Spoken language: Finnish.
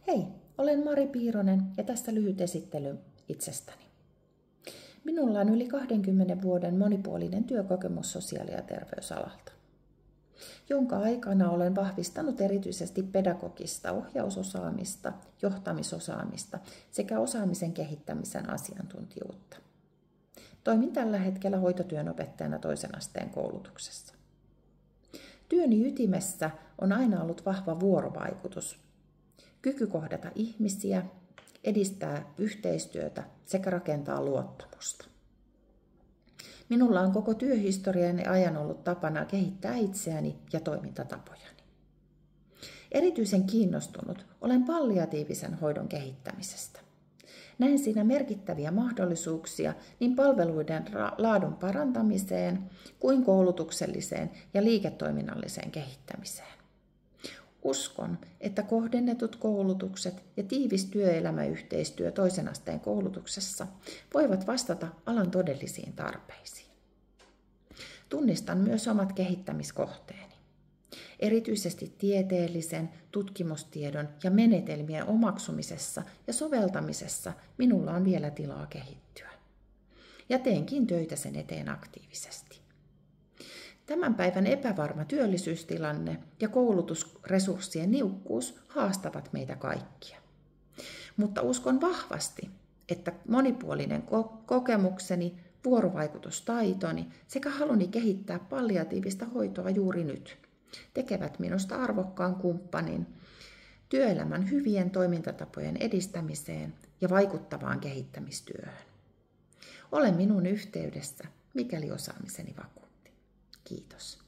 Hei, olen Mari Piironen ja tässä lyhyt esittely itsestäni. Minulla on yli 20 vuoden monipuolinen työkokemus sosiaali- ja terveysalalta, jonka aikana olen vahvistanut erityisesti pedagogista ohjausosaamista, johtamisosaamista sekä osaamisen kehittämisen asiantuntijuutta. Toimin tällä hetkellä hoitotyön opettajana toisen asteen koulutuksessa. Työni ytimessä on aina ollut vahva vuorovaikutus, kyky kohdata ihmisiä, edistää yhteistyötä sekä rakentaa luottamusta. Minulla on koko työhistoriani ajan ollut tapana kehittää itseäni ja toimintatapojani. Erityisen kiinnostunut olen palliatiivisen hoidon kehittämisestä. Näen siinä merkittäviä mahdollisuuksia niin palveluiden laadun parantamiseen kuin koulutukselliseen ja liiketoiminnalliseen kehittämiseen. Uskon, että kohdennetut koulutukset ja tiivis työelämäyhteistyö toisen asteen koulutuksessa voivat vastata alan todellisiin tarpeisiin. Tunnistan myös omat kehittämiskohteeni. Erityisesti tieteellisen, tutkimustiedon ja menetelmien omaksumisessa ja soveltamisessa minulla on vielä tilaa kehittyä. Ja teenkin töitä sen eteen aktiivisesti. Tämän päivän epävarma työllisyystilanne ja koulutusresurssien niukkuus haastavat meitä kaikkia. Mutta uskon vahvasti, että monipuolinen kokemukseni, vuorovaikutustaitoni sekä haluni kehittää palliatiivista hoitoa juuri nyt tekevät minusta arvokkaan kumppanin työelämän hyvien toimintatapojen edistämiseen ja vaikuttavaan kehittämistyöhön. Ole minun yhteydessä, mikäli osaamiseni vakuuttaa. Kiitos.